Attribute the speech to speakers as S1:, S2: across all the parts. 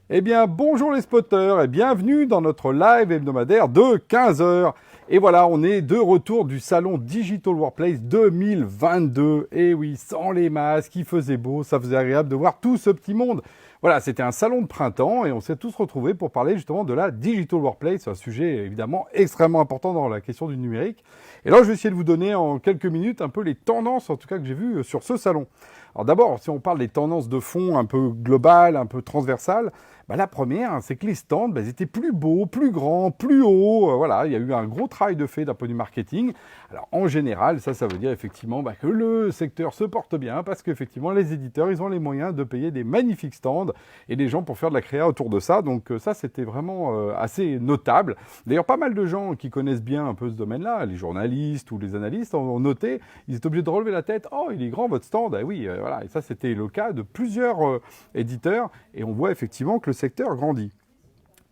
S1: Eh bien, bonjour les spotters et bienvenue dans notre live hebdomadaire de 15 heures. Et voilà, on est de retour du salon Digital Workplace 2022. Et oui, sans les masques, il faisait beau, ça faisait agréable de voir tout ce petit monde. Voilà, c'était un salon de printemps et on s'est tous retrouvés pour parler justement de la Digital Workplace, un sujet évidemment extrêmement important dans la question du numérique. Et là, je vais essayer de vous donner en quelques minutes un peu les tendances, en tout cas que j'ai vues sur ce salon. Alors d'abord, si on parle des tendances de fond un peu globales, un peu transversales, la première, c'est que les stands, ils étaient plus beaux, plus grands, plus hauts. Voilà, il y a eu un gros travail de fait d'un point de vue marketing. Alors en général, ça veut dire effectivement que le secteur se porte bien parce qu'effectivement, les éditeurs, ils ont les moyens de payer des magnifiques stands et des gens pour faire de la créa autour de ça. Donc ça, c'était vraiment assez notable. D'ailleurs, pas mal de gens qui connaissent bien un peu ce domaine-là, les journalistes ou les analystes, ont noté, ils étaient obligés de relever la tête. Oh, il est grand votre stand. Ah oui, voilà. Et ça, c'était le cas de plusieurs éditeurs. Et on voit effectivement que le secteur grandit.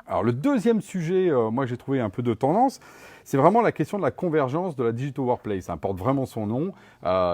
S1: Alors le deuxième sujet, moi j'ai trouvé un peu de tendance, c'est vraiment la question de la convergence de la Digital Workplace. Ça porte vraiment son nom.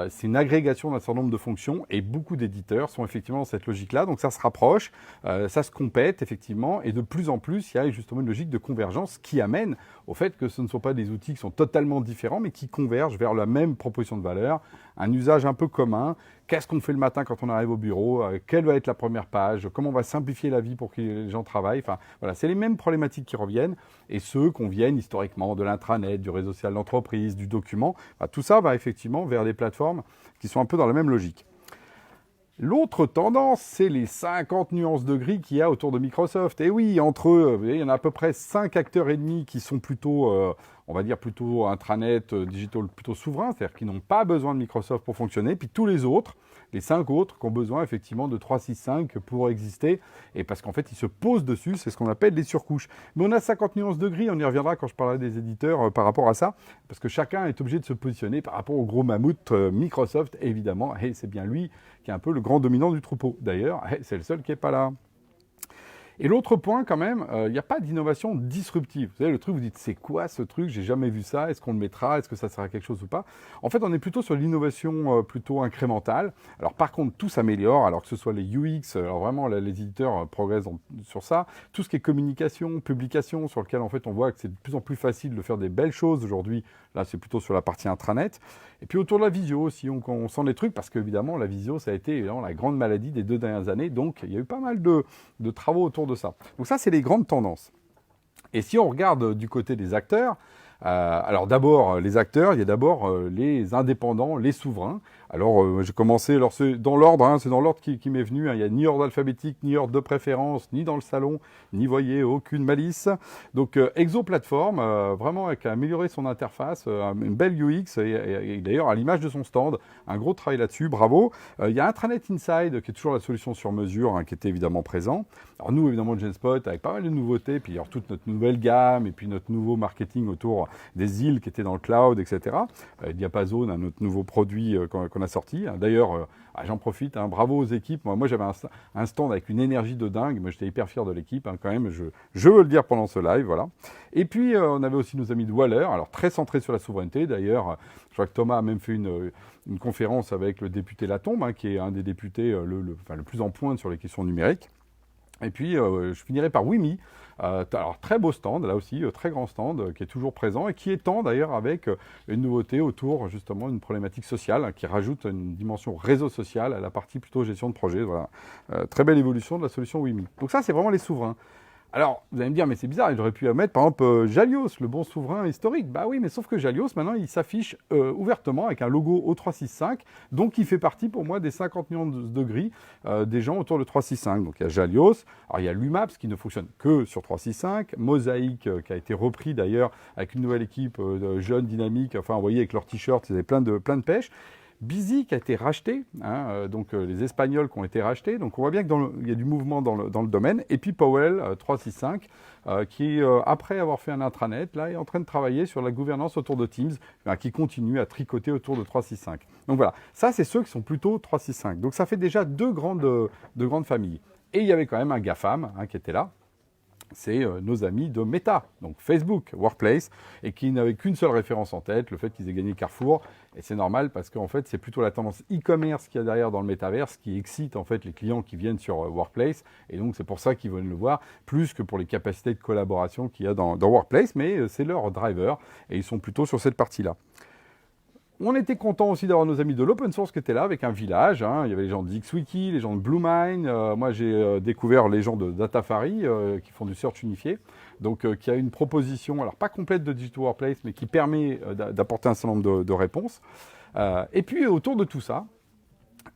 S1: C'est une agrégation d'un certain nombre de fonctions et beaucoup d'éditeurs sont effectivement dans cette logique-là. Donc ça se rapproche, ça se complète effectivement et de plus en plus, il y a justement une logique de convergence qui amène au fait que ce ne sont pas des outils qui sont totalement différents mais qui convergent vers la même proposition de valeur, un usage un peu commun. Qu'est-ce qu'on fait le matin quand on arrive au bureau? Quelle va être la première page? Comment on va simplifier la vie pour que les gens travaillent? Enfin, voilà, c'est les mêmes problématiques qui reviennent et ceux qu'on vienne historiquement de l'intranet, du réseau social d'entreprise, du document. Tout ça va effectivement vers des plateformes qui sont un peu dans la même logique. L'autre tendance, c'est les 50 nuances de gris qu'il y a autour de Microsoft. Et oui, entre eux, vous voyez, il y en a à peu près 5 acteurs et demi qui sont plutôt, on va dire plutôt intranet, digital, plutôt souverains, c'est-à-dire qui n'ont pas besoin de Microsoft pour fonctionner. Puis tous les autres, les 5 autres, qui ont besoin effectivement de 365 pour exister. Et parce qu'en fait, ils se posent dessus, c'est ce qu'on appelle les surcouches. Mais on a 50 nuances de gris, on y reviendra quand je parlerai des éditeurs par rapport à ça. Parce que chacun est obligé de se positionner par rapport au gros mammouth Microsoft, évidemment. Et c'est bien lui qui est un peu le grand dominant du troupeau. D'ailleurs, c'est le seul qui n'est pas là. Et l'autre point, quand même, il n'y a pas d'innovation disruptive. Vous savez, le truc, vous dites, c'est quoi ce truc? J'ai jamais vu ça. Est-ce qu'on le mettra? Est-ce que ça sera quelque chose ou pas? En fait, on est plutôt sur l'innovation plutôt incrémentale. Alors, par contre, tout s'améliore. Alors que ce soit les UX, alors vraiment, les éditeurs progressent sur ça. Tout ce qui est communication, publication, sur lequel, en fait, on voit que c'est de plus en plus facile de faire des belles choses aujourd'hui. Là, c'est plutôt sur la partie intranet. Et puis, autour de la visio aussi, on sent des trucs parce qu'évidemment, la visio, ça a été évidemment la grande maladie des 2 dernières années. Donc, il y a eu pas mal de travaux autour de ça. Donc ça, c'est les grandes tendances. Et si on regarde du côté des acteurs, alors d'abord, les acteurs, il y a d'abord les indépendants, les souverains. Alors, j'ai commencé, alors c'est dans l'ordre, c'est dans l'ordre qui m'est venu. Il n'y a ni ordre alphabétique, ni ordre de préférence, ni dans le salon, ni, voyez, aucune malice. Donc, Exoplatform, vraiment, qui a amélioré son interface, une belle UX, et d'ailleurs, à l'image de son stand, un gros travail là-dessus, bravo. Il y a Intranet Inside, qui est toujours la solution sur mesure, qui était évidemment présent. Alors nous, évidemment, Genspot, avec pas mal de nouveautés, puis alors toute notre nouvelle gamme, et puis notre nouveau marketing autour des îles qui étaient dans le cloud, etc. Diapason, notre nouveau produit qu'on a sorti. D'ailleurs, j'en profite, bravo aux équipes. Moi j'avais un stand avec une énergie de dingue. Moi, j'étais hyper fier de l'équipe, quand même. Je veux le dire pendant ce live, voilà. Et puis, on avait aussi nos amis de Waller, alors très centrés sur la souveraineté. D'ailleurs, je crois que Thomas a même fait une conférence avec le député Latombe, qui est un des députés le plus en pointe sur les questions numériques. Et puis, je finirai par Wimi. Alors, très beau stand, là aussi, très grand stand, qui est toujours présent et qui étend d'ailleurs avec une nouveauté autour, justement, d'une problématique sociale, qui rajoute une dimension réseau social à la partie plutôt gestion de projet. Voilà. Très belle évolution de la solution Wimi. Donc ça, c'est vraiment les souverains. Alors, vous allez me dire, mais c'est bizarre, j'aurais pu mettre par exemple Jalios, le bon souverain historique. Bah oui, mais sauf que Jalios, maintenant, il s'affiche ouvertement avec un logo O365, donc il fait partie pour moi des 50 millions de gris des gens autour de 365. Donc il y a Jalios, alors il y a l'UMAPS qui ne fonctionne que sur 365, Mosaic qui a été repris d'ailleurs avec une nouvelle équipe jeune, dynamique, enfin vous voyez avec leurs t-shirts, ils avaient plein de pêche. Busy qui a été racheté, donc les Espagnols qui ont été rachetés, donc on voit bien qu'il y a du mouvement dans le domaine, et puis Powell 365 qui, après avoir fait un intranet, là est en train de travailler sur la gouvernance autour de Teams, qui continue à tricoter autour de 365. Donc voilà, ça c'est ceux qui sont plutôt 365, donc ça fait déjà deux grandes familles. Et il y avait quand même un GAFAM qui était là, c'est nos amis de Meta, donc Facebook Workplace, et qui n'avaient qu'une seule référence en tête, le fait qu'ils aient gagné Carrefour. Et c'est normal parce qu'en fait, c'est plutôt la tendance e-commerce qu'il y a derrière dans le métaverse qui excite en fait les clients qui viennent sur Workplace. Et donc, c'est pour ça qu'ils veulent le voir, plus que pour les capacités de collaboration qu'il y a dans Workplace, mais c'est leur driver et ils sont plutôt sur cette partie-là. On était content aussi d'avoir nos amis de l'open source qui étaient là avec un village. Hein. Il y avait les gens de XWiki, les gens de Bluemind. Moi, j'ai découvert les gens de Datafari qui font du search unifié. Donc, qui a une proposition, alors pas complète de Digital Workplace, mais qui permet d'apporter un certain nombre de réponses. Et puis, autour de tout ça,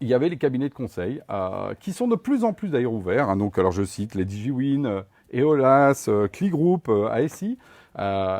S1: il y avait les cabinets de conseil qui sont de plus en plus d'ailleurs ouverts. Hein. Donc, alors je cite les DigiWin, Eolas, CliGroup, ASI.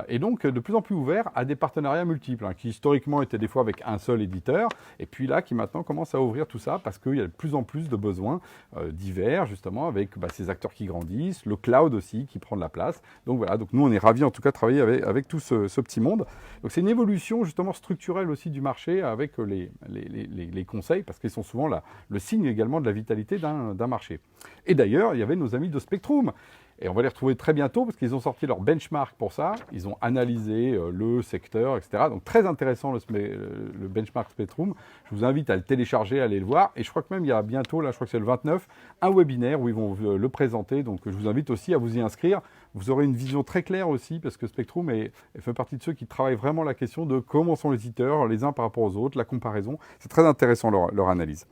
S1: Et donc de plus en plus ouvert à des partenariats multiples, hein, qui historiquement étaient des fois avec un seul éditeur, et puis là qui maintenant commence à ouvrir tout ça parce qu'il y a de plus en plus de besoins divers justement avec ces acteurs qui grandissent, le cloud aussi qui prend de la place. Donc voilà, donc nous on est ravis en tout cas de travailler avec tout ce petit monde. Donc c'est une évolution justement structurelle aussi du marché avec les conseils parce qu'ils sont souvent le signe également de la vitalité d'un marché. Et d'ailleurs il y avait nos amis de Spectrum. Et on va les retrouver très bientôt parce qu'ils ont sorti leur benchmark pour ça. Ils ont analysé le secteur, etc. Donc très intéressant le benchmark Spectrum. Je vous invite à le télécharger, à aller le voir. Et je crois que même il y a bientôt, là je crois que c'est le 29, un webinaire où ils vont le présenter. Donc je vous invite aussi à vous y inscrire. Vous aurez une vision très claire aussi parce que Spectrum fait partie de ceux qui travaillent vraiment la question de comment sont les éditeurs les uns par rapport aux autres, la comparaison. C'est très intéressant leur analyse.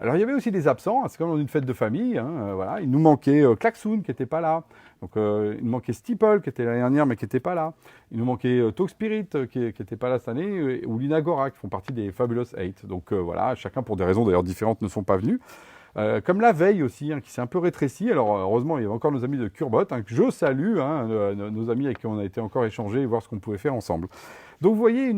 S1: Alors il y avait aussi des absents, hein, c'est comme dans une fête de famille. Hein, voilà. Il nous manquait Klaxoon qui n'était pas là. Donc il nous manquait Steeple qui était l'année dernière mais qui n'était pas là. Il nous manquait Talkspirit qui n'était pas là cette année ou Linagora qui font partie des Fabulous 8. Donc voilà, chacun pour des raisons d'ailleurs différentes ne sont pas venus. Comme la veille aussi, hein, qui s'est un peu rétrécie. Alors heureusement, il y avait encore nos amis de Curbot, hein, que je salue, hein, nos amis avec qui on a été encore échangés et voir ce qu'on pouvait faire ensemble. Donc vous voyez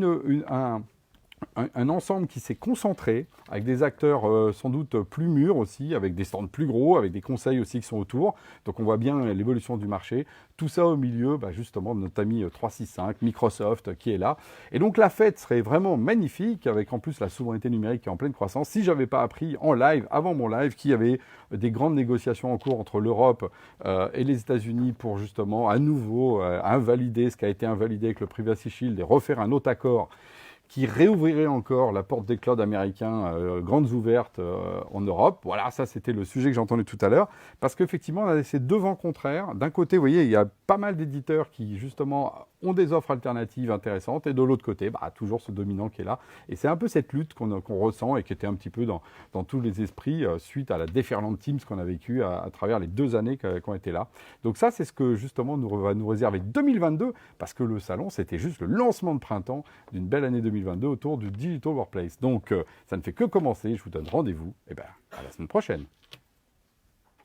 S1: un ensemble qui s'est concentré, avec des acteurs sans doute plus mûrs aussi, avec des stands plus gros, avec des conseils aussi qui sont autour. Donc on voit bien l'évolution du marché. Tout ça au milieu, justement, de notre ami 365, Microsoft qui est là. Et donc la fête serait vraiment magnifique, avec en plus la souveraineté numérique qui est en pleine croissance. Si je n'avais pas appris en live, avant mon live, qu'il y avait des grandes négociations en cours entre l'Europe et les États-Unis pour justement à nouveau invalider ce qui a été invalidé avec le Privacy Shield et refaire un autre accord qui réouvrirait encore la porte des clouds américains grandes ouvertes en Europe. Voilà, ça c'était le sujet que j'ai entendu tout à l'heure, parce qu'effectivement on a ces deux vents contraires. D'un côté, vous voyez, il y a pas mal d'éditeurs qui justement ont des offres alternatives intéressantes, et de l'autre côté, toujours ce dominant qui est là. Et c'est un peu cette lutte qu'on ressent et qui était un petit peu dans tous les esprits suite à la déferlante Teams qu'on a vécue à travers les 2 années qui ont été là. Donc ça, c'est ce que justement va nous réserver 2022, parce que le salon, c'était juste le lancement de printemps d'une belle année 2022 autour du Digital Workplace. Donc ça ne fait que commencer. Je vous donne rendez-vous à la semaine prochaine.